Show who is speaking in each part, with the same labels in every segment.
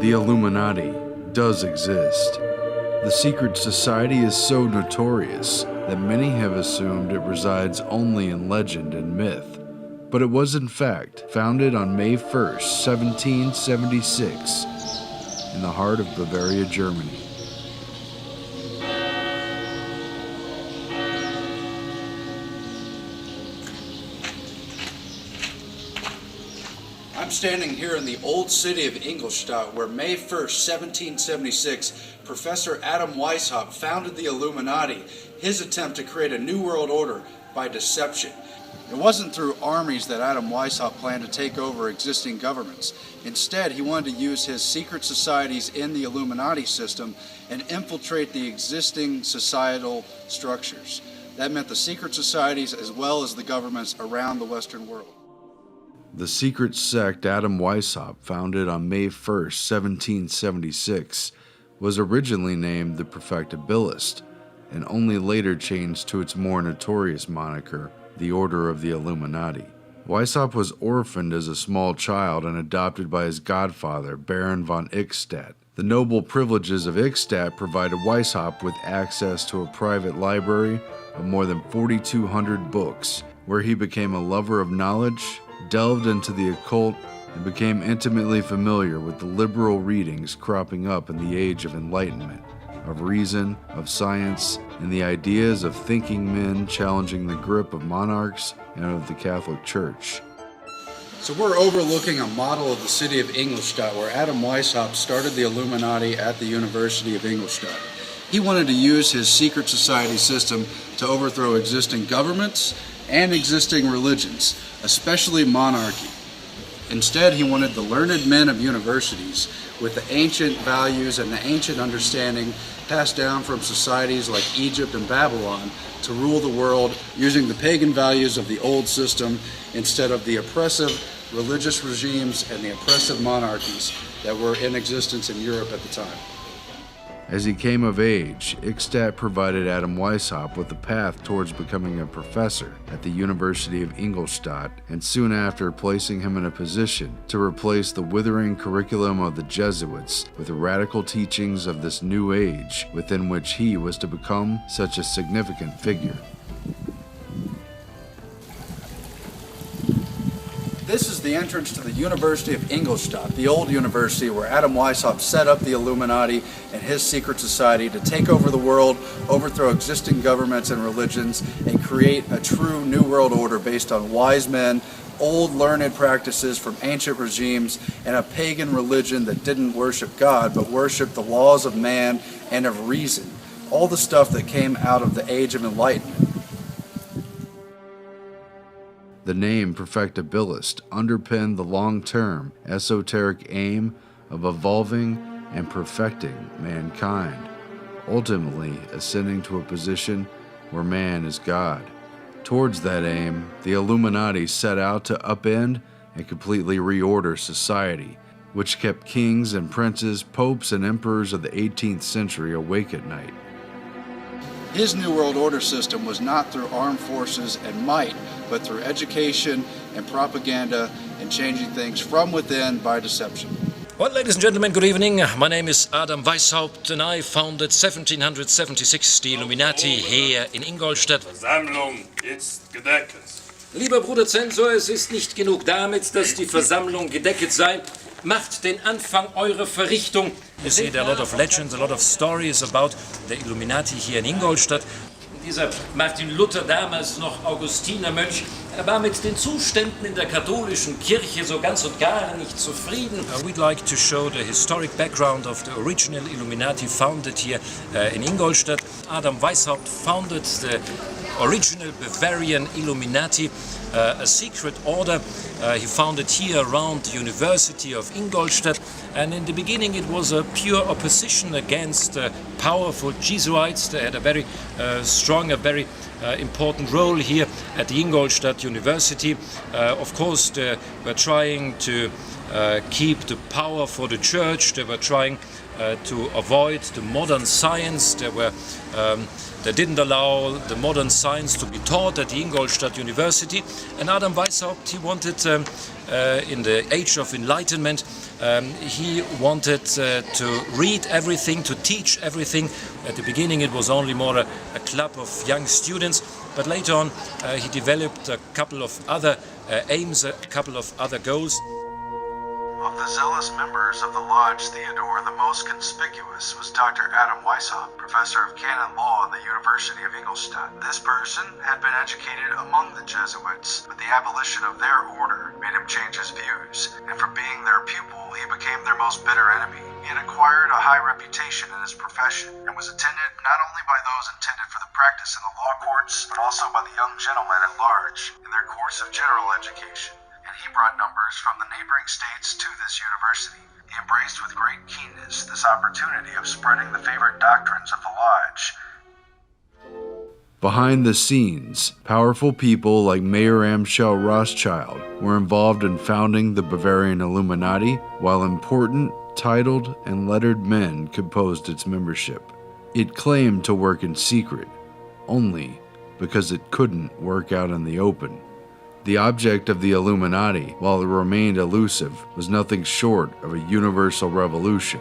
Speaker 1: The Illuminati does exist. The secret society is so notorious that many have assumed it resides only in legend and myth. But it was in fact founded on May 1st, 1776, in the heart of Bavaria, Germany.
Speaker 2: I'm standing here in the old city of Ingolstadt, where May 1st, 1776, Professor Adam Weishaupt founded the Illuminati, his attempt to create a new world order by deception. It wasn't through armies that Adam Weishaupt planned to take over existing governments. Instead, he wanted to use his secret societies in the Illuminati system and infiltrate the existing societal structures. That meant the secret societies as well as the governments around the Western world.
Speaker 1: The secret sect Adam Weishaupt founded on May 1st, 1776, was originally named the Perfectibilists, and only later changed to its more notorious moniker, the Order of the Illuminati. Weishaupt was orphaned as a small child and adopted by his godfather, Baron von Eichstätt. The noble privileges of Eichstätt provided Weishaupt with access to a private library of more than 4,200 books, where he became a lover of knowledge, delved into the occult, and became intimately familiar with the liberal readings cropping up in the Age of Enlightenment, of reason, of science, and the ideas of thinking men challenging the grip of monarchs and of the Catholic Church.
Speaker 2: So we're overlooking a model of the city of Ingolstadt, where Adam Weishaupt started the Illuminati at the University of Ingolstadt. He wanted to use his secret society system to overthrow existing governments and existing religions, especially monarchy. Instead, he wanted the learned men of universities with the ancient values and the ancient understanding passed down from societies like Egypt and Babylon to rule the world using the pagan values of the old system instead of the oppressive religious regimes and the oppressive monarchies that were in existence in Europe at the time.
Speaker 1: As he came of age, Eichstätt provided Adam Weishaupt with a path towards becoming a professor at the University of Ingolstadt, and soon after placing him in a position to replace the withering curriculum of the Jesuits with the radical teachings of this new age within which he was to become such a significant figure.
Speaker 2: This is the entrance to the University of Ingolstadt, the old university where Adam Weishaupt set up the Illuminati and his secret society to take over the world, overthrow existing governments and religions, and create a true new world order based on wise men, old learned practices from ancient regimes, and a pagan religion that didn't worship God but worshiped the laws of man and of reason. All the stuff that came out of the Age of Enlightenment.
Speaker 1: The name Perfectibilist underpinned the long-term esoteric aim of evolving and perfecting mankind, ultimately ascending to a position where man is God. Towards that aim, the Illuminati set out to upend and completely reorder society, which kept kings and princes, popes and emperors of the 18th century awake at night.
Speaker 2: His New World Order system was not through armed forces and might, but through education and propaganda and changing things from within by deception.
Speaker 3: Well, ladies and gentlemen, good evening. My name is Adam Weishaupt and I founded 1776 the Illuminati here in Ingolstadt.
Speaker 4: Versammlung ist gedeckt.
Speaker 3: Lieber Bruder Zensor, es ist nicht genug damit, dass die Versammlung gedeckt sei. Macht den Anfang eurer Verrichtung. You see, there are a lot of legends, a lot of stories about the Illuminati here in Ingolstadt. Dieser Martin Luther, damals noch Augustinermönch, er war mit den Zuständen in der katholischen Kirche so ganz und gar nicht zufrieden. We'd like to show the historic background of the original Illuminati founded here in Ingolstadt. Adam Weishaupt founded the original Bavarian Illuminati, a secret order he founded here around the University of Ingolstadt, and in the beginning it was a pure opposition against powerful Jesuits. They had a very strong, a very important role here at the Ingolstadt University. Of course, they were trying to keep the power for the church. They were trying to avoid the modern science. They didn't allow the modern science to be taught at the Ingolstadt University. And Adam Weishaupt, he wanted, in the age of enlightenment, he wanted to read everything, to teach everything. At the beginning it was only more a club of young students, but later on he developed a couple of other aims, a couple of other goals.
Speaker 2: Of the zealous members of the Lodge Theodore, the most conspicuous was Dr. Adam Weishaupt, professor of canon law at the University of Ingolstadt. This person had been educated among the Jesuits, but the abolition of their order made him change his views, and for being their pupil, he became their most bitter enemy. He had acquired a high reputation in his profession, and was attended not only by those intended for the practice in the law courts, but also by the young gentlemen at large in their course of general education. And he brought numbers from the neighboring states to this university. He embraced with great keenness this opportunity of spreading the favorite doctrines of the Lodge.
Speaker 1: Behind the scenes, powerful people like Mayer Amschel Rothschild were involved in founding the Bavarian Illuminati, while important, titled, and lettered men composed its membership. It claimed to work in secret, only because it couldn't work out in the open. The object of the Illuminati, while it remained elusive, was nothing short of a universal revolution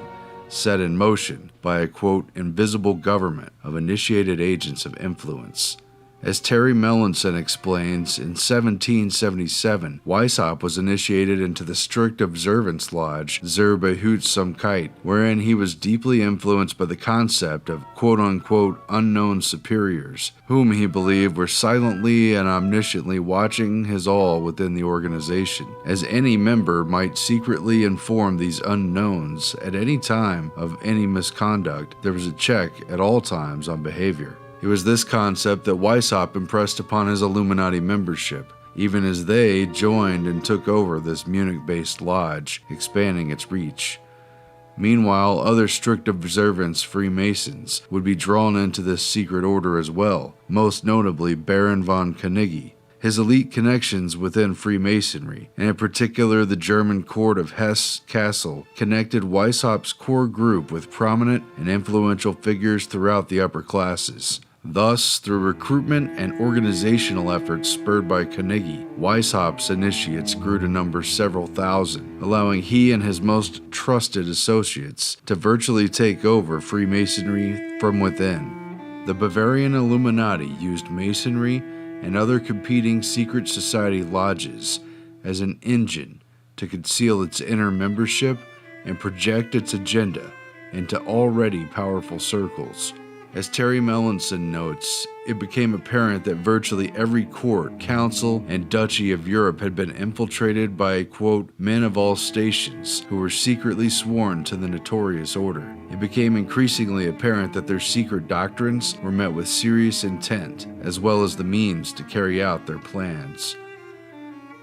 Speaker 1: set in motion by a, quote, invisible government of initiated agents of influence. As Terry Melanson explains, in 1777, Weishaupt was initiated into the strict observance lodge Zur Behutssamkeit, wherein he was deeply influenced by the concept of quote-unquote unknown superiors, whom he believed were silently and omnisciently watching his all within the organization, as any member might secretly inform these unknowns at any time of any misconduct. There was a check at all times on behavior. It was this concept that Weishaupt impressed upon his Illuminati membership, even as they joined and took over this Munich-based lodge, expanding its reach. Meanwhile, other strict observance Freemasons would be drawn into this secret order as well, most notably Baron von Knigge. His elite connections within Freemasonry, and in particular the German court of Hesse-Kassel, connected Weishaupt's core group with prominent and influential figures throughout the upper classes. Thus, through recruitment and organizational efforts spurred by Knigge, Weishaupt's initiates grew to number several thousand, allowing he and his most trusted associates to virtually take over Freemasonry from within. The Bavarian Illuminati used Masonry and other competing secret society lodges as an engine to conceal its inner membership and project its agenda into already powerful circles. As Terry Melanson notes, it became apparent that virtually every court, council, and duchy of Europe had been infiltrated by, quote, men of all stations who were secretly sworn to the notorious order. It became increasingly apparent that their secret doctrines were met with serious intent, as well as the means to carry out their plans.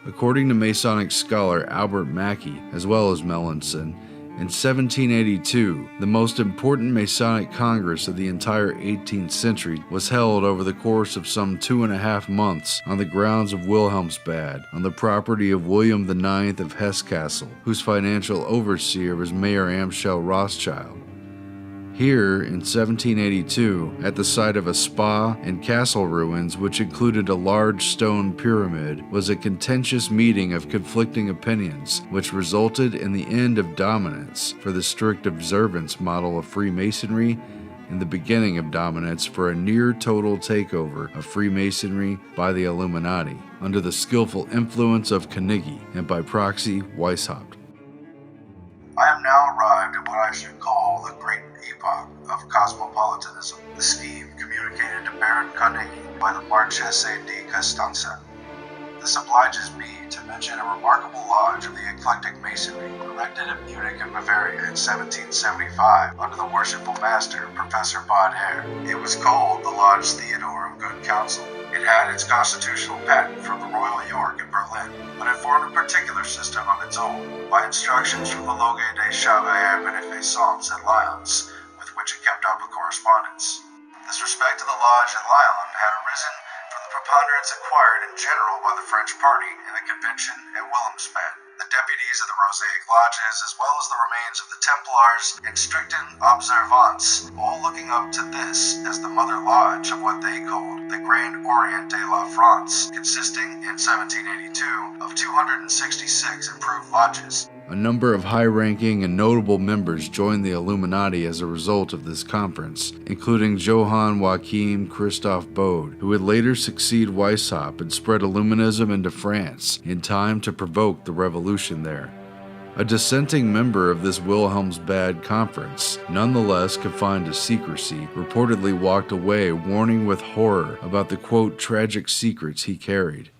Speaker 1: According to Masonic scholar Albert Mackey, as well as Melanson, in 1782, the most important Masonic Congress of the entire 18th century was held over the course of some 2.5 months on the grounds of Wilhelmsbad, on the property of William IX of Hesse-Kassel, whose financial overseer was Mayer Amschel Rothschild. Here, in 1782, at the site of a spa and castle ruins which included a large stone pyramid, was a contentious meeting of conflicting opinions, which resulted in the end of dominance for the strict observance model of Freemasonry and the beginning of dominance for a near-total takeover of Freemasonry by the Illuminati, under the skillful influence of Knigge and by proxy Weishaupt.
Speaker 2: I am now arrived at what I should call the great epoch of cosmopolitanism, the scheme communicated to Baron Knigge by the Marchese di Costanza. This obliges me to mention a remarkable lodge of the eclectic masonry, erected at Munich in Bavaria in 1775 under the worshipful master, Professor Bader. It was called the Lodge Theodore of Good Counsel. It had its constitutional patent from the Royal York in Berlin, but it formed a particular system of its own, by instructions from the Loge des Chevaliers Beneficents at Lyons, with which it kept up a correspondence. This respect to the lodge at Lyon had arisen from the preponderance acquired in general by the French party in the convention at Wilhelmsbad.
Speaker 5: the deputies of the Mosaic Lodges, as well as the remains of the Templars and Stricton Observants, all looking up to this as the mother lodge of what they called the Grand Orient de la France, consisting in 1782 of 266 improved lodges.
Speaker 1: A number of high-ranking and notable members joined the Illuminati as a result of this conference, including Johann Joachim Christoph Bode, who would later succeed Weishaupt and spread Illuminism into France in time to provoke the revolution there. A dissenting member of this Wilhelmsbad conference, nonetheless confined to secrecy, reportedly walked away warning with horror about the quote tragic secrets he carried.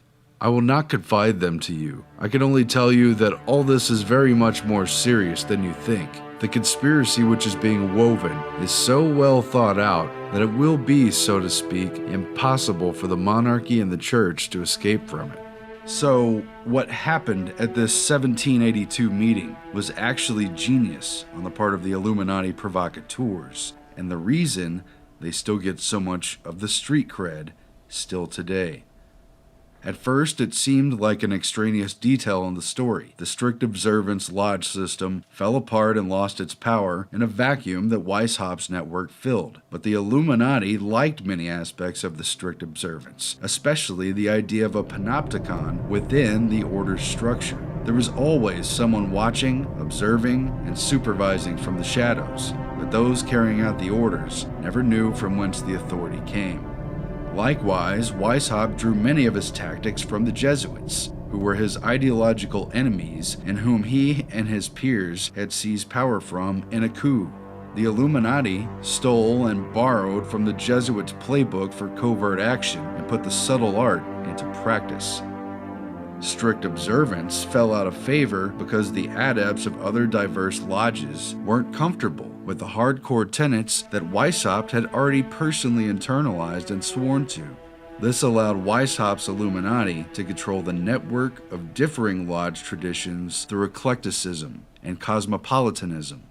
Speaker 1: I will not confide them to you. I can only tell you that all this is very much more serious than you think. The conspiracy which is being woven is so well thought out that it will be, so to speak, impossible for the monarchy and the church to escape from it. So, what happened at this 1782 meeting was actually genius on the part of the Illuminati provocateurs, and the reason they still get so much of the street cred still today. At first, it seemed like an extraneous detail in the story. The strict observance lodge system fell apart and lost its power in a vacuum that Weishaupt's network filled. But the Illuminati liked many aspects of the strict observance, especially the idea of a panopticon within the order's structure. There was always someone watching, observing, and supervising from the shadows, but those carrying out the orders never knew from whence the authority came. Likewise, Weishaupt drew many of his tactics from the Jesuits, who were his ideological enemies and whom he and his peers had seized power from in a coup. The Illuminati stole and borrowed from the Jesuits' playbook for covert action and put the subtle art into practice. Strict observance fell out of favor because the adepts of other diverse lodges weren't comfortable with the hardcore tenets that Weishaupt had already personally internalized and sworn to. This allowed Weishaupt's Illuminati to control the network of differing lodge traditions through eclecticism and cosmopolitanism.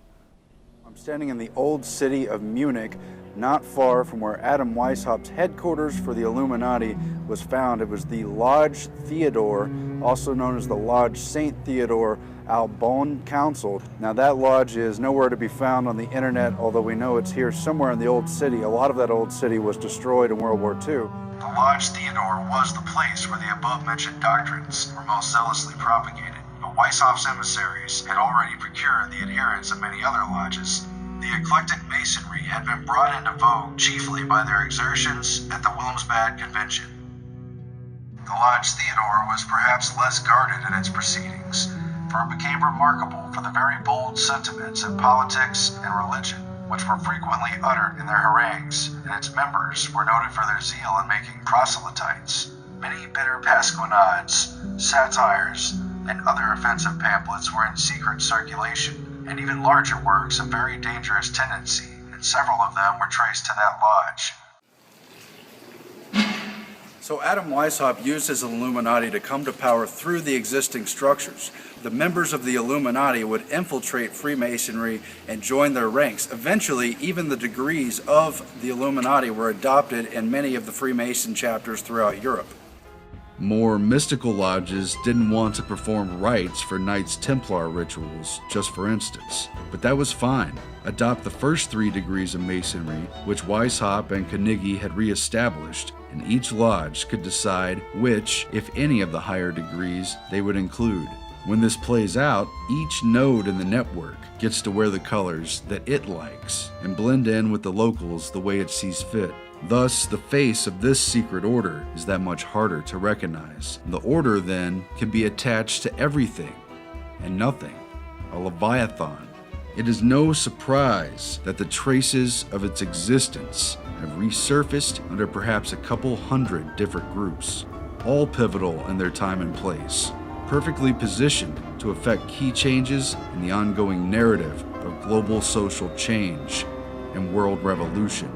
Speaker 2: I'm standing in the old city of Munich, not far from where Adam Weishaupt's headquarters for the Illuminati was found. It was the Lodge Theodore, also known as the Lodge St. Theodore Albon Council. Now that lodge is nowhere to be found on the internet, although we know it's here somewhere in the old city. A lot of that old city was destroyed in World War II.
Speaker 5: The Lodge Theodore was the place where the above-mentioned doctrines were most zealously propagated, but Weishaupt's emissaries had already procured the adherence of many other lodges. The eclectic masonry had been brought into vogue chiefly by their exertions at the Wilhelmsbad Convention. The Lodge Theodore was perhaps less guarded in its proceedings, for it became remarkable for the very bold sentiments in politics and religion, which were frequently uttered in their harangues, and its members were noted for their zeal in making proselytes. Many bitter pasquinades, satires, and other offensive pamphlets were in secret circulation, and even larger works of very dangerous tendency, and several of them were traced to that lodge.
Speaker 2: So Adam Weishaupt used his Illuminati to come to power through the existing structures. The members of the Illuminati would infiltrate Freemasonry and join their ranks. Eventually, even the degrees of the Illuminati were adopted in many of the Freemason chapters throughout Europe.
Speaker 1: More mystical lodges didn't want to perform rites for Knights Templar rituals, just for instance. But that was fine. Adopt the first 3 degrees of Masonry, which Weishaupt and Carnegie had re-established, and each lodge could decide which, if any of the higher degrees, they would include. When this plays out, each node in the network gets to wear the colors that it likes and blend in with the locals the way it sees fit. Thus, the face of this secret order is that much harder to recognize. The order, then, can be attached to everything and nothing, a leviathan. It is no surprise that the traces of its existence have resurfaced under perhaps a couple hundred different groups, all pivotal in their time and place, perfectly positioned to affect key changes in the ongoing narrative of global social change and world revolution.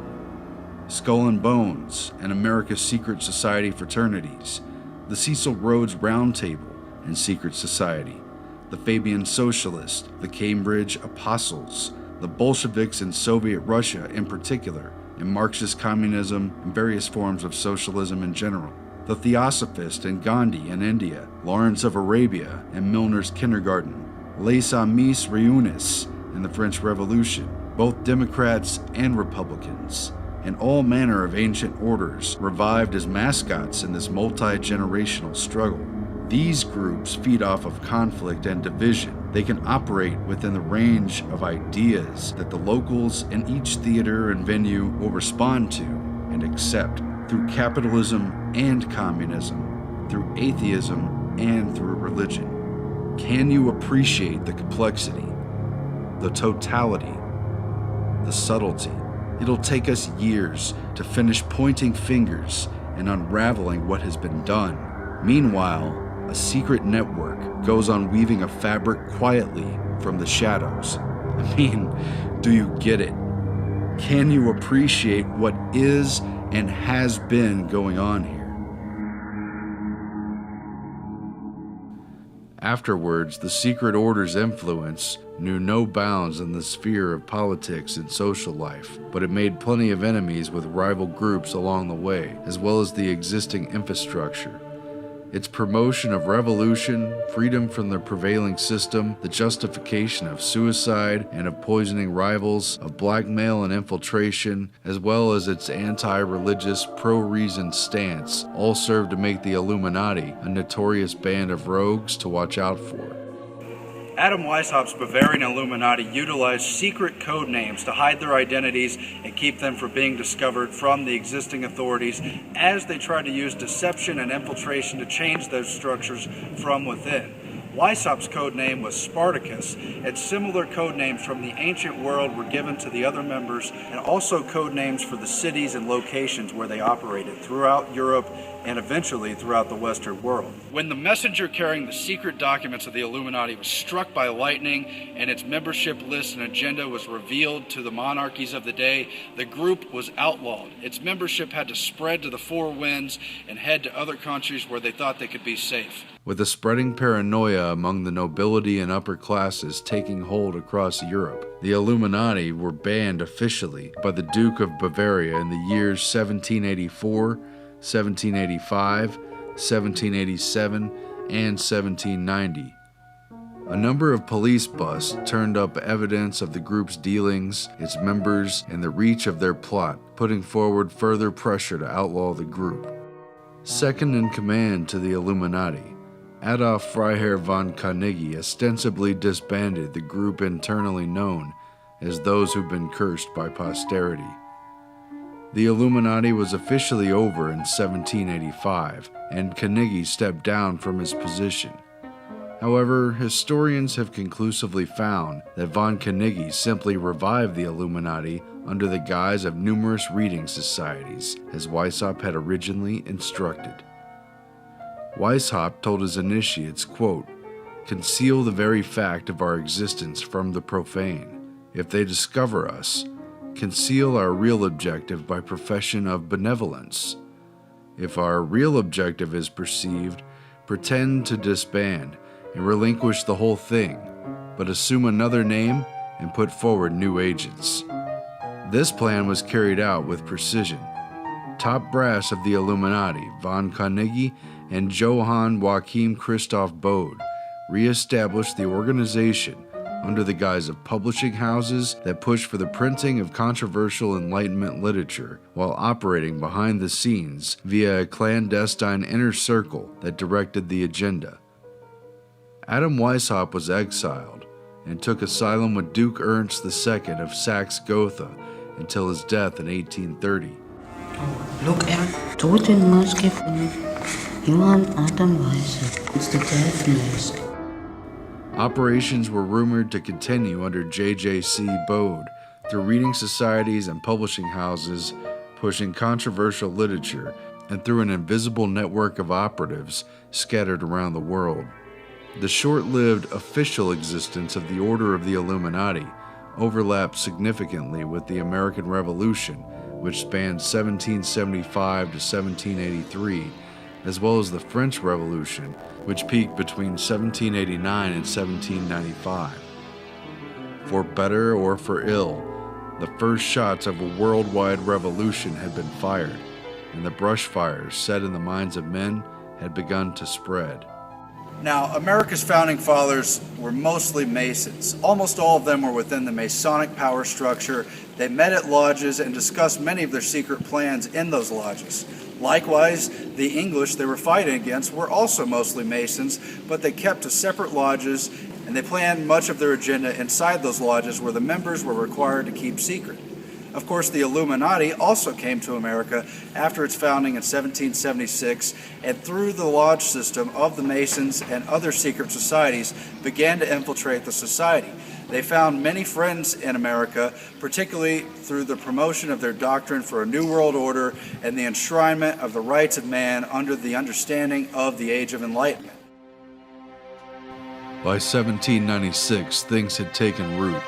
Speaker 1: Skull and Bones and America's Secret Society fraternities, the Cecil Rhodes Round Table and Secret Society, the Fabian Socialist, the Cambridge Apostles, the Bolsheviks in Soviet Russia in particular, and Marxist communism and various forms of socialism in general. the Theosophist and Gandhi in India, Lawrence of Arabia and Milner's Kindergarten, Les Amis Réunis in the French Revolution, both Democrats and Republicans, and all manner of ancient orders revived as mascots in this multi-generational struggle. These groups feed off of conflict and division. They can operate within the range of ideas that the locals in each theater and venue will respond to and accept through capitalism and communism, through atheism and through religion. Can you appreciate the complexity, the totality, the subtlety? It'll take us years to finish pointing fingers and unraveling what has been done. Meanwhile, a secret network goes on weaving a fabric quietly from the shadows. I mean, do you get it? Can you appreciate what is and has been going on here? Afterwards, the secret order's influence knew no bounds in the sphere of politics and social life, but it made plenty of enemies with rival groups along the way, as well as the existing infrastructure. Its promotion of revolution, freedom from the prevailing system, the justification of suicide and of poisoning rivals, of blackmail and infiltration, as well as its anti-religious, pro-reason stance, all served to make the Illuminati a notorious band of rogues to watch out for.
Speaker 2: Adam Weishaupt's Bavarian Illuminati utilized secret code names to hide their identities and keep them from being discovered from the existing authorities as they tried to use deception and infiltration to change those structures from within. Weishaupt's code name was Spartacus, and similar code names from the ancient world were given to the other members, and also code names for the cities and locations where they operated throughout Europe and eventually throughout the Western world. When the messenger carrying the secret documents of the Illuminati was struck by lightning and its membership list and agenda was revealed to the monarchies of the day, the group was outlawed. Its membership had to spread to the four winds and head to other countries where they thought they could be safe.
Speaker 1: With a spreading paranoia among the nobility and upper classes taking hold across Europe, the Illuminati were banned officially by the Duke of Bavaria in the years 1784, 1785, 1787, and 1790. A number of police busts turned up evidence of the group's dealings, its members, and the reach of their plot, putting forward further pressure to outlaw the group. Second in command to the Illuminati, Adolf Freiherr von Carnegie ostensibly disbanded the group internally known as those who've been cursed by posterity. The Illuminati was officially over in 1785, and Carnegie stepped down from his position. However, historians have conclusively found that von Carnegie simply revived the Illuminati under the guise of numerous reading societies, as Weishaupt had originally instructed. Weishaupt told his initiates, quote, "Conceal the very fact of our existence from the profane. If they discover us, conceal our real objective by profession of benevolence. If our real objective is perceived, pretend to disband and relinquish the whole thing, but assume another name and put forward new agents." This plan was carried out with precision. Top brass of the Illuminati, von Carnegie and Johann Joachim Christoph Bode, re-established the organization under the guise of publishing houses that pushed for the printing of controversial Enlightenment literature while operating behind the scenes via a clandestine inner circle that directed the agenda. Adam Weishaupt was exiled and took asylum with Duke Ernst II of Saxe-Gotha until his death in 1830.
Speaker 6: Look, er Totenmaske von Johann Adam Weishaupt. It's the death mask.
Speaker 1: Operations were rumored to continue under J.J.C. Bode through reading societies and publishing houses, pushing controversial literature, and through an invisible network of operatives scattered around the world. The short-lived official existence of the Order of the Illuminati overlapped significantly with the American Revolution, which spanned 1775 to 1783, as well as the French Revolution, which peaked between 1789 and 1795. For better or for ill, the first shots of a worldwide revolution had been fired. and the brush fires set in the minds of men had begun to spread.
Speaker 2: Now, America's founding fathers were mostly Masons. Almost all of them were within the Masonic power structure. They met at lodges and discussed many of their secret plans in those lodges. Likewise, the English they were fighting against were also mostly Masons, but they kept to separate lodges, and they planned much of their agenda inside those lodges where the members were required to keep secret. Of course, the Illuminati also came to America after its founding in 1776, and through the lodge system of the Masons and other secret societies began to infiltrate the society. They found many friends in America, particularly through the promotion of their doctrine for a New World Order and the enshrinement of the rights of man under the understanding of the Age of Enlightenment.
Speaker 1: By 1796, things had taken root.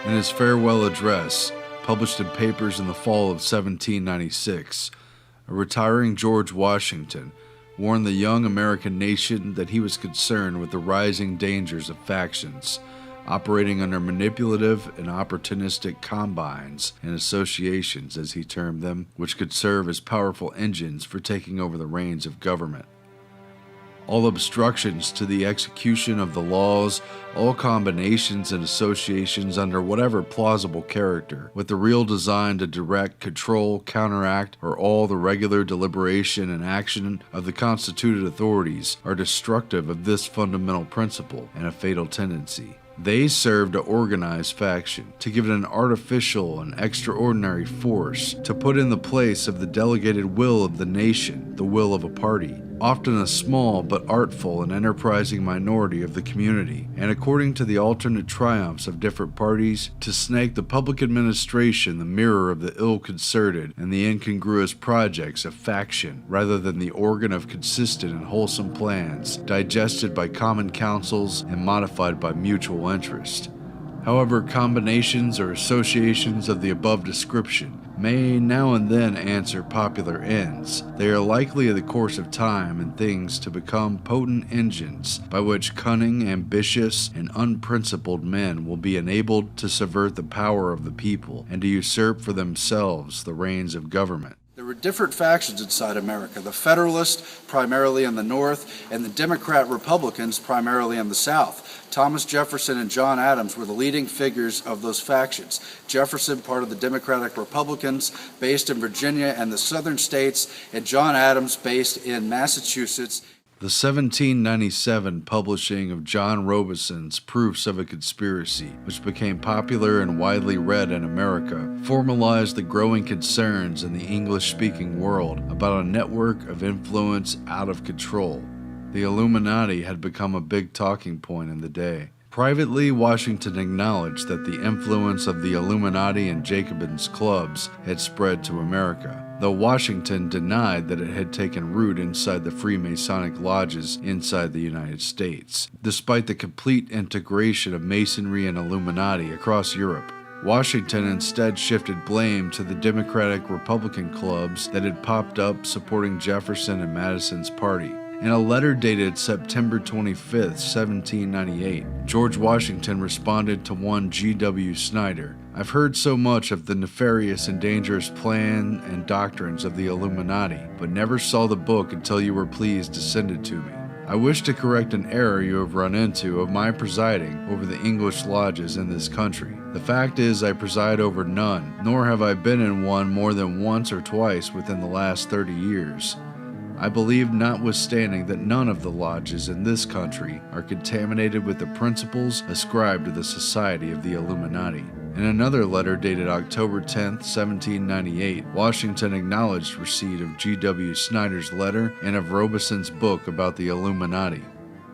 Speaker 1: In his farewell address, published in papers in the fall of 1796, a retiring George Washington warned the young American nation that he was concerned with the rising dangers of factions, operating under manipulative and opportunistic combines and associations, as he termed them, which could serve as powerful engines for taking over the reins of government. All obstructions to the execution of the laws, all combinations and associations under whatever plausible character, with the real design to direct, control, counteract, or all the regular deliberation and action of the constituted authorities, are destructive of this fundamental principle and a fatal tendency. They serve to organize faction, to give it an artificial and extraordinary force, to put in the place of the delegated will of the nation, the will of a party, often a small but artful and enterprising minority of the community, and according to the alternate triumphs of different parties, to snake the public administration, the mirror of the ill-concerted and the incongruous projects of faction, rather than the organ of consistent and wholesome plans, digested by common councils and modified by mutual interest. However, combinations or associations of the above description may now and then answer popular ends. They are likely in the course of time and things to become potent engines by which cunning, ambitious, and unprincipled men will be enabled to subvert the power of the people and to usurp for themselves the reins of government.
Speaker 2: There were different factions inside America, the Federalists primarily in the North, and the Democrat Republicans primarily in the South. Thomas Jefferson and John Adams were the leading figures of those factions. Jefferson, part of the Democratic Republicans, based in Virginia and the southern states, and John Adams, based in Massachusetts.
Speaker 1: The 1797 publishing of John Robison's Proofs of a Conspiracy, which became popular and widely read in America, formalized the growing concerns in the English-speaking world about a network of influence out of control. The Illuminati had become a big talking point in the day. Privately, Washington acknowledged that the influence of the Illuminati and Jacobins clubs had spread to America, though Washington denied that it had taken root inside the Freemasonic lodges inside the United States, despite the complete integration of Masonry and Illuminati across Europe. Washington instead shifted blame to the Democratic-Republican clubs that had popped up supporting Jefferson and Madison's party. In a letter dated September 25, 1798, George Washington responded to one G.W. Snyder, "I've heard so much of the nefarious and dangerous plan and doctrines of the Illuminati, but never saw the book until you were pleased to send it to me. I wish to correct an error you have run into of my presiding over the English lodges in this country. The fact is I preside over none, nor have I been in one more than once or twice within the last 30 years. I believe, notwithstanding, that none of the lodges in this country are contaminated with the principles ascribed to the Society of the Illuminati." In another letter dated October 10, 1798, Washington acknowledged receipt of G.W. Snyder's letter and of Robison's book about the Illuminati.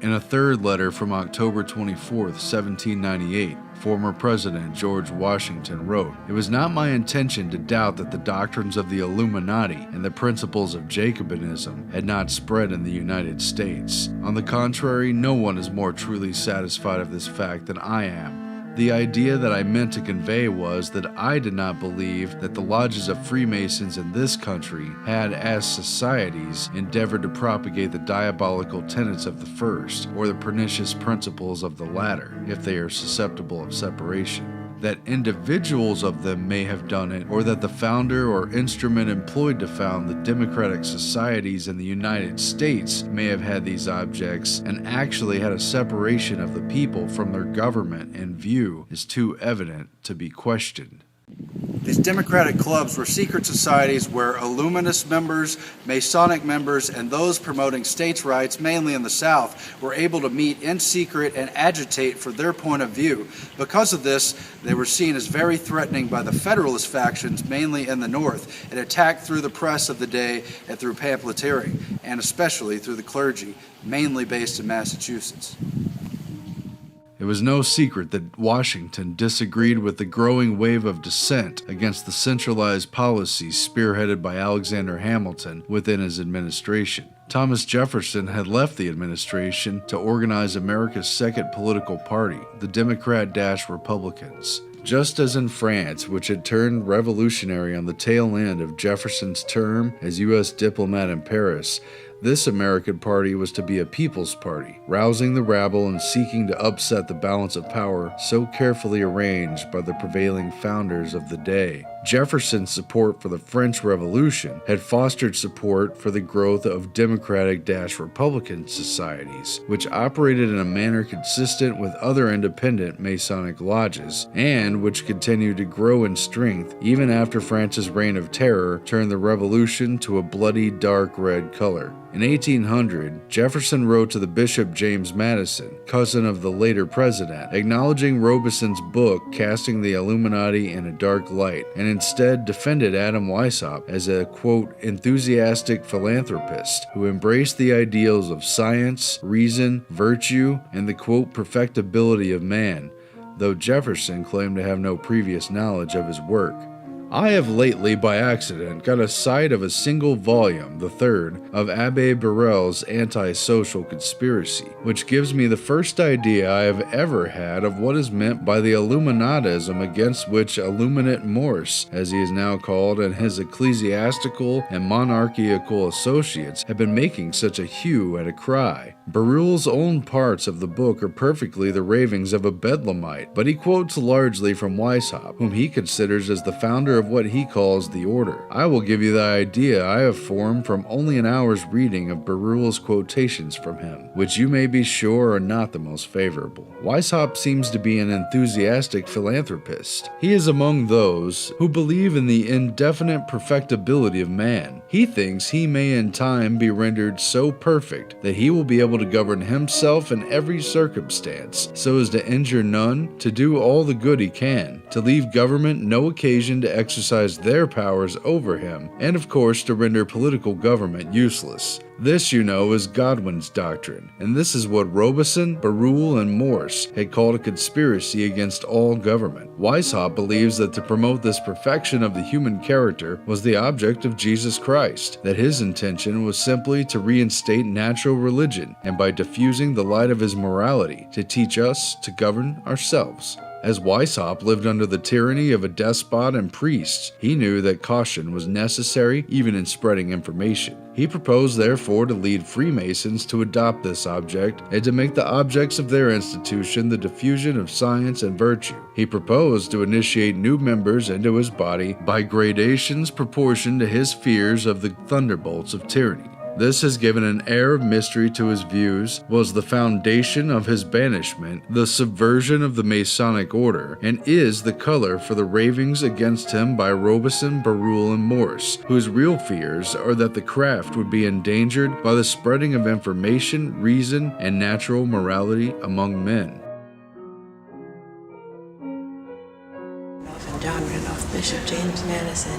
Speaker 1: In a third letter from October 24, 1798, former President George Washington wrote, "It was not my intention to doubt that the doctrines of the Illuminati and the principles of Jacobinism had not spread in the United States. On the contrary, no one is more truly satisfied of this fact than I am. The idea that I meant to convey was that I did not believe that the lodges of Freemasons in this country had, as societies, endeavored to propagate the diabolical tenets of the first, or the pernicious principles of the latter, if they are susceptible of separation. that individuals of them may have done it, or that the founder or instrument employed to found the democratic societies in the United States may have had these objects and actually had a separation of the people from their government in view is too evident to be questioned.
Speaker 2: These democratic clubs were secret societies where Illuminist members, Masonic members, and those promoting states' rights, mainly in the South, were able to meet in secret and agitate for their point of view. Because of this, they were seen as very threatening by the Federalist factions, mainly in the North, and attacked through the press of the day and through pamphleteering, and especially through the clergy, mainly based in Massachusetts.
Speaker 1: It was no secret that Washington disagreed with the growing wave of dissent against the centralized policies spearheaded by Alexander Hamilton within his administration. Thomas Jefferson had left the administration to organize America's second political party, the Democrat-Republicans. Just as in France, which had turned revolutionary on the tail end of Jefferson's term as U.S. diplomat in Paris, this American party was to be a people's party, rousing the rabble and seeking to upset the balance of power so carefully arranged by the prevailing founders of the day. Jefferson's support for the French Revolution had fostered support for the growth of Democratic-Republican societies, which operated in a manner consistent with other independent Masonic lodges, and which continued to grow in strength even after France's reign of terror turned the Revolution to a bloody dark red color. In 1800, Jefferson wrote to the Bishop James Madison, cousin of the later president, acknowledging Robeson's book casting the Illuminati in a dark light, and instead defended Adam Weishaupt as a, quote, enthusiastic philanthropist who embraced the ideals of science, reason, virtue, and the, quote, perfectibility of man, though Jefferson claimed to have no previous knowledge of his work. I have lately, by accident, got a sight of a single volume, the third, of Abbe Birrell's Anti-Social Conspiracy, which gives me the first idea I have ever had of what is meant by the Illuminatism against which Illuminate Morse, as he is now called, and his ecclesiastical and monarchical associates have been making such a hue and a cry. Birrell's own parts of the book are perfectly the ravings of a bedlamite, but he quotes largely from Weishaupt, whom he considers as the founder of what he calls the order. I will give you the idea I have formed from only an hour's reading of Birrell's quotations from him, which you may be sure are not the most favorable. Weishaupt seems to be an enthusiastic philanthropist. He is among those who believe in the indefinite perfectibility of man. He thinks he may in time be rendered so perfect that he will be able to govern himself in every circumstance, so as to injure none, to do all the good he can, to leave government no occasion to exercise their powers over him, and of course to render political government useless. This, you know, is Godwin's doctrine, and this is what Robeson, Birrell, and Morse had called a conspiracy against all government. Weishaupt believes that to promote this perfection of the human character was the object of Jesus Christ, that his intention was simply to reinstate natural religion, and by diffusing the light of his morality, to teach us to govern ourselves. As Weishaupt lived under the tyranny of a despot and priests, he knew that caution was necessary even in spreading information. He proposed therefore to lead Freemasons to adopt this object and to make the objects of their institution the diffusion of science and virtue. He proposed to initiate new members into his body by gradations proportioned to his fears of the thunderbolts of tyranny. This has given an air of mystery to his views, was the foundation of his banishment, the subversion of the Masonic order, and is the color for the ravings against him by Robeson, Birrell, and Morse, whose real fears are that the craft would be endangered by the spreading of information, reason, and natural morality among men.
Speaker 7: John Randolph, Bishop James Madison.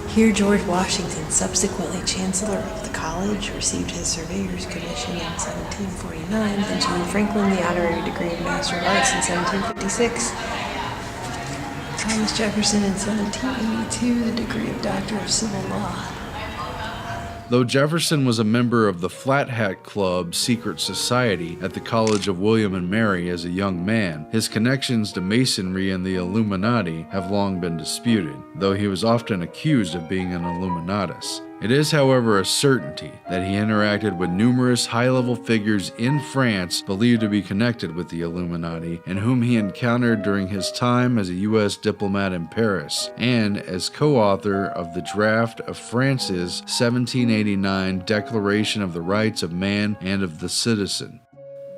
Speaker 7: Here George Washington, subsequently Chancellor of the College, received his surveyor's commission in 1749, Benjamin Franklin the honorary degree of Master of Arts in 1756, Thomas Jefferson in 1782 the degree of Doctor of Civil Law.
Speaker 1: Though Jefferson was a member of the Flat Hat Club secret society at the College of William and Mary as a young man, his connections to Masonry and the Illuminati have long been disputed, though he was often accused of being an Illuminatus. It is, however, a certainty that he interacted with numerous high-level figures in France believed to be connected with the Illuminati and whom he encountered during his time as a U.S. diplomat in Paris and as co-author of the draft of France's 1789 Declaration of the Rights of Man and of the Citizen.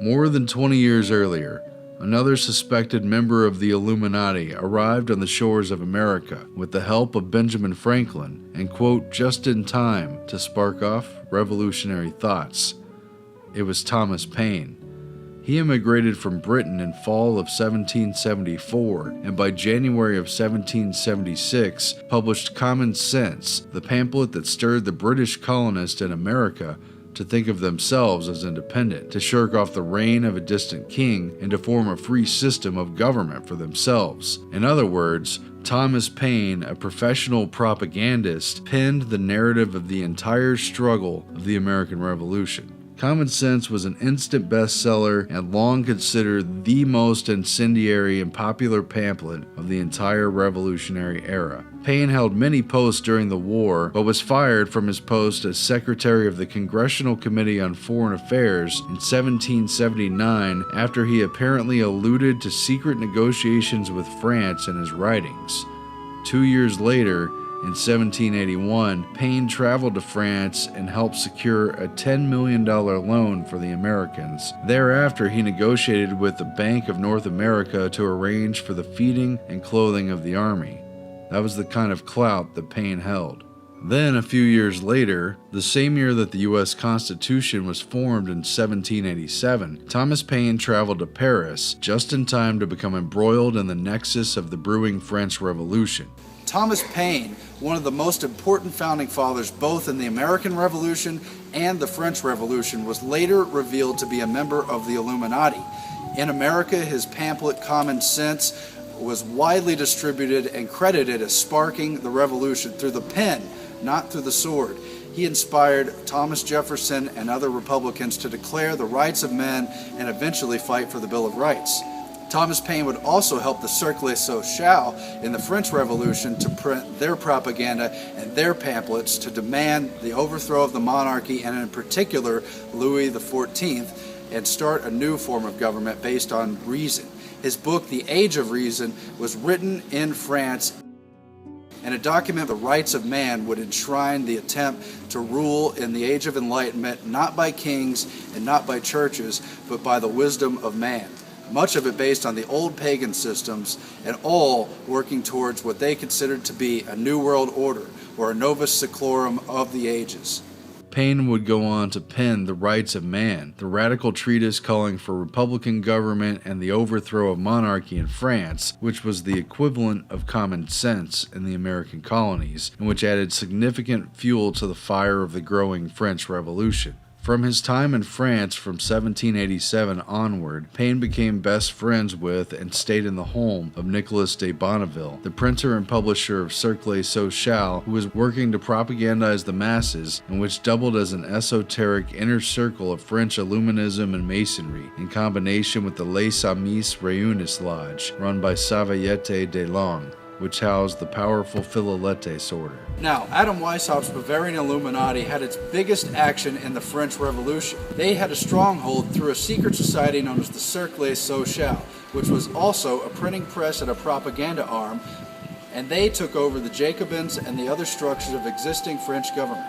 Speaker 1: More than 20 years earlier, another suspected member of the Illuminati arrived on the shores of America with the help of Benjamin Franklin and, quote, just in time to spark off revolutionary thoughts. It was Thomas Paine. He immigrated from Britain in fall of 1774 and by January of 1776 published Common Sense, the pamphlet that stirred the British colonists in America to think of themselves as independent, to shirk off the reign of a distant king, and to form a free system of government for themselves. In other words, Thomas Paine, a professional propagandist, penned the narrative of the entire struggle of the American Revolution. Common Sense was an instant bestseller and long considered the most incendiary and popular pamphlet of the entire Revolutionary era. Paine held many posts during the war, but was fired from his post as Secretary of the Congressional Committee on Foreign Affairs in 1779 after he apparently alluded to secret negotiations with France in his writings. 2 years later, in 1781, Paine traveled to France and helped secure a $10 million loan for the Americans. Thereafter, he negotiated with the Bank of North America to arrange for the feeding and clothing of the army. That was the kind of clout that Paine held. Then, a few years later, the same year that the U.S. Constitution was formed in 1787, Thomas Paine traveled to Paris just in time to become embroiled in the nexus of the brewing French Revolution.
Speaker 2: Thomas Paine, one of the most important founding fathers both in the American Revolution and the French Revolution, was later revealed to be a member of the Illuminati. In America, his pamphlet Common Sense was widely distributed and credited as sparking the revolution through the pen, not through the sword. He inspired Thomas Jefferson and other Republicans to declare the rights of men and eventually fight for the Bill of Rights. Thomas Paine would also help the Cercle Social in the French Revolution to print their propaganda and their pamphlets to demand the overthrow of the monarchy and in particular Louis XIV and start a new form of government based on reason. His book, The Age of Reason, was written in France, and a document, The Rights of Man, would enshrine the attempt to rule in the Age of Enlightenment not by kings and not by churches, but by the wisdom of man. Much of it based on the old pagan systems, and all working towards what they considered to be a new world order, or a novus seclorum of the ages.
Speaker 1: Paine would go on to pen The Rights of Man, the radical treatise calling for republican government and the overthrow of monarchy in France, which was the equivalent of Common Sense in the American colonies, and which added significant fuel to the fire of the growing French Revolution. From his time in France from 1787 onward, Paine became best friends with and stayed in the home of Nicolas de Bonneville, the printer and publisher of Cercle Social, who was working to propagandize the masses and which doubled as an esoteric inner circle of French Illuminism and Masonry, in combination with the Les Amis Réunis Lodge, run by Savayette de Long, which housed the powerful Philaletes order.
Speaker 2: Now, Adam Weishaupt's Bavarian Illuminati had its biggest action in the French Revolution. They had a stronghold through a secret society known as the Cercle Social, which was also a printing press and a propaganda arm, and they took over the Jacobins and the other structures of existing French government.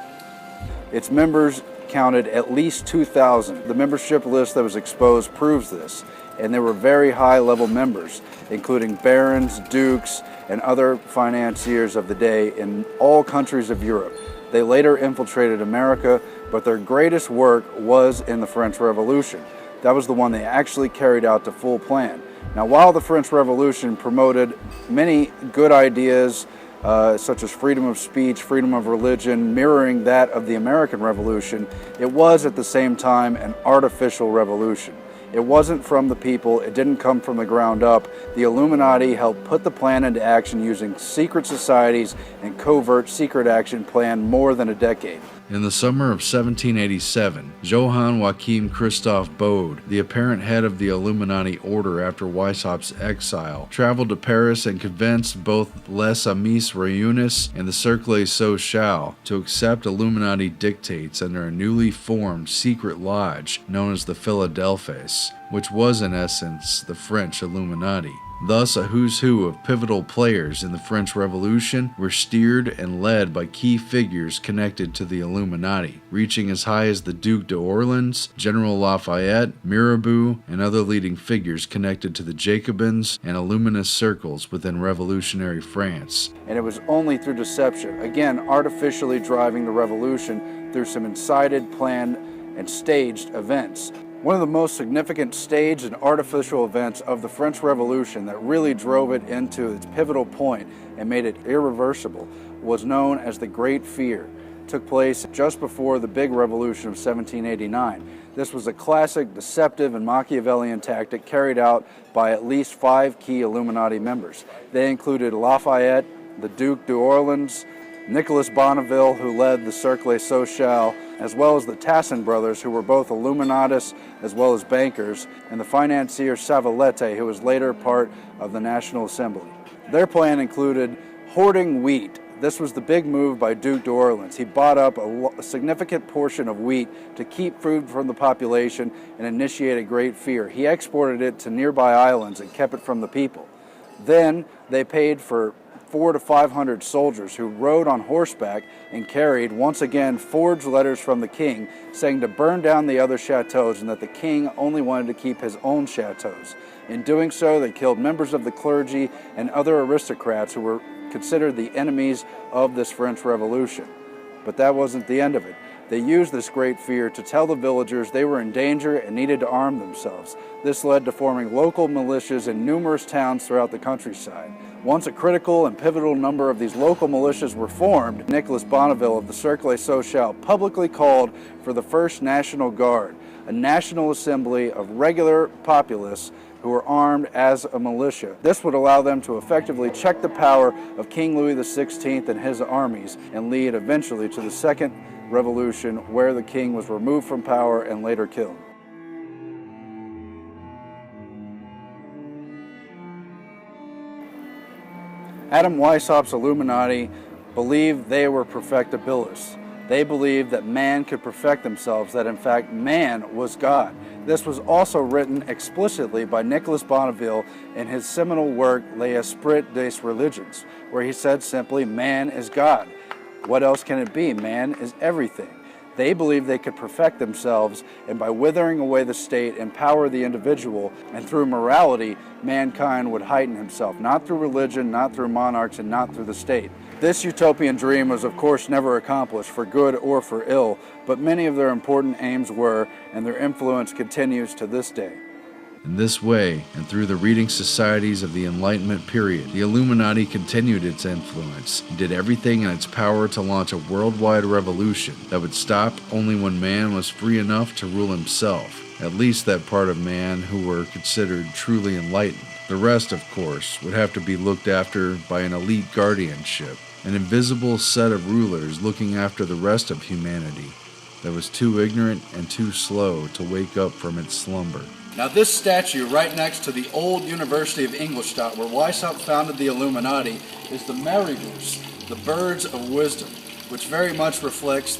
Speaker 2: Its members counted at least 2,000. The membership list that was exposed proves this, and they were very high-level members, including barons, dukes, and other financiers of the day in all countries of Europe. They later infiltrated America, but their greatest work was in the French Revolution. That was the one they actually carried out to full plan. Now, while the French Revolution promoted many good ideas, such as freedom of speech, freedom of religion, mirroring that of the American Revolution, it was at the same time an artificial revolution. It wasn't from the people, it didn't come from the ground up. The Illuminati helped put the plan into action using secret societies and covert secret action planned more than a decade.
Speaker 1: In the summer of 1787, Johann Joachim Christoph Bode, the apparent head of the Illuminati order after Weishaupt's exile, traveled to Paris and convinced both Les Amis Réunis and the Cercle Social to accept Illuminati dictates under a newly formed secret lodge known as the Philadelphes, which was in essence the French Illuminati. Thus, a who's who of pivotal players in the French Revolution were steered and led by key figures connected to the Illuminati, reaching as high as the Duc d'Orléans, General Lafayette, Mirabeau, and other leading figures connected to the Jacobins and Illuminist circles within revolutionary France.
Speaker 2: And it was only through deception, again artificially driving the revolution through some incited, planned, and staged events. One of the most significant staged and artificial events of the French Revolution that really drove it into its pivotal point and made it irreversible was known as the Great Fear. It took place just before the big revolution of 1789. This was a classic, deceptive, and Machiavellian tactic carried out by at least 5 key Illuminati members. They included Lafayette, the Duc d'Orléans, Nicolas Bonneville, who led the Cercle Social, as well as the Tassin brothers, who were both Illuminatists as well as bankers, and the financier Savalette, who was later part of the National Assembly. Their plan included hoarding wheat. This was the big move by Duc d'Orléans. He bought up a significant portion of wheat to keep food from the population and initiate a great fear. He exported it to nearby islands and kept it from the people. Then they paid for 400 to 500 soldiers who rode on horseback and carried, once again, forged letters from the king saying to burn down the other chateaus and that the king only wanted to keep his own chateaus. In doing so, they killed members of the clergy and other aristocrats who were considered the enemies of this French Revolution. But that wasn't the end of it. They used this great fear to tell the villagers they were in danger and needed to arm themselves. This led to forming local militias in numerous towns throughout the countryside. Once a critical and pivotal number of these local militias were formed, Nicolas Bonneville of the Cercle Social publicly called for the First National Guard, a national assembly of regular populace who were armed as a militia. This would allow them to effectively check the power of King Louis XVI and his armies and lead eventually to the Second Revolution, where the king was removed from power and later killed. Adam Weishaupt's Illuminati believed they were perfectibilists. They believed that man could perfect themselves, that in fact man was God. This was also written explicitly by Nicolas Bonneville in his seminal work L'Esprit des Religions, where he said simply, man is God. What else can it be? Man is everything. They believed they could perfect themselves, and by withering away the state, empower the individual, and through morality, mankind would heighten himself, not through religion, not through monarchs, and not through the state. This utopian dream was of course never accomplished, for good or for ill, but many of their important aims were, and their influence continues to this day.
Speaker 1: In this way, and through the reading societies of the Enlightenment period, the Illuminati continued its influence and did everything in its power to launch a worldwide revolution that would stop only when man was free enough to rule himself, at least that part of man who were considered truly enlightened. The rest, of course, would have to be looked after by an elite guardianship, an invisible set of rulers looking after the rest of humanity that was too ignorant and too slow to wake up from its slumber.
Speaker 2: Now this statue right next to the old University of Ingolstadt where Weishaupt founded the Illuminati is the Marigoose, the birds of wisdom, which very much reflects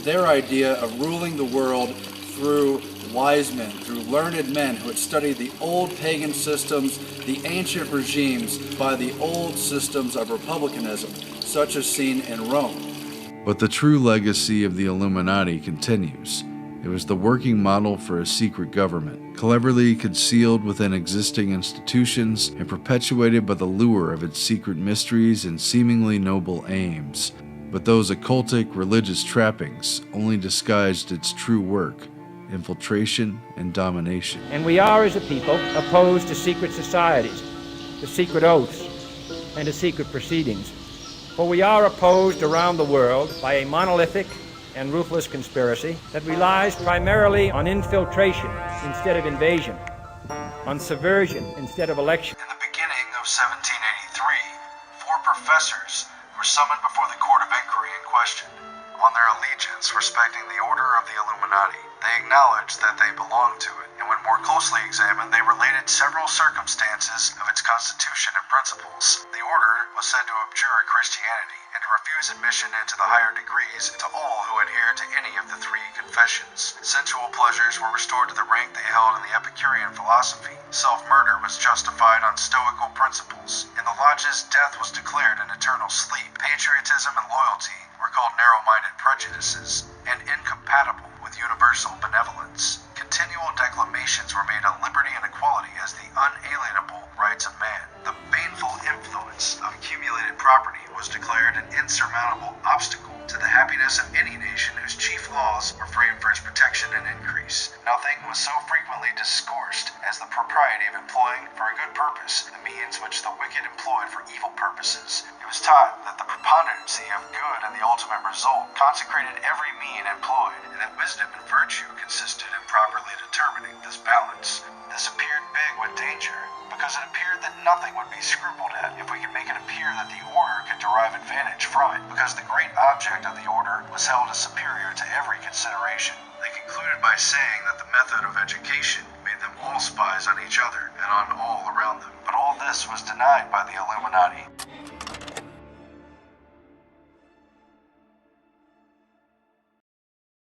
Speaker 2: their idea of ruling the world through wise men, through learned men who had studied the old pagan systems, the ancient regimes by the old systems of republicanism, such as seen in Rome.
Speaker 1: But the true legacy of the Illuminati continues. It was the working model for a secret government, cleverly concealed within existing institutions and perpetuated by the lure of its secret mysteries and seemingly noble aims. But those occultic religious trappings only disguised its true work, infiltration and domination.
Speaker 8: And we are, as a people, opposed to secret societies, to secret oaths, and to secret proceedings. For we are opposed around the world by a monolithic and ruthless conspiracy that relies primarily on infiltration instead of invasion, on subversion instead of election.
Speaker 5: In the beginning of 1783, 4 professors were summoned before the court of inquiry in question. won their allegiance respecting the Order of the Illuminati. They acknowledged that they belonged to it, and when more closely examined, they related several circumstances of its constitution and principles. The order was said to abjure Christianity and to refuse admission into the higher degrees to all who adhered to any of the three confessions. Sensual pleasures were restored to the rank they held in the Epicurean philosophy. Self-murder was justified on Stoical principles. In the lodges, death was declared an eternal sleep. Patriotism and loyalty were called narrow-minded prejudices and incompatible with universal benevolence. Continual declamations were made on liberty and equality as the unalienable rights of man. The baneful influence of accumulated property was declared an insurmountable obstacle to the happiness of any nation whose chief laws were framed for its protection and increase. Nothing was so frequently discoursed as the propriety of employing for a good purpose the means which the wicked employed for evil purposes. It was taught that the preponderancy of good and the ultimate result consecrated every mean employed, and that wisdom and virtue consisted in properly determining this balance. This appeared big with danger, because it appeared that nothing would be scrupled at if we could make it appear that the order could derive advantage from it, because the great object of the order was held as superior to every consideration. They concluded by saying that the method of education made them all spies on each other and on all around them. But all this was denied by the Illuminati.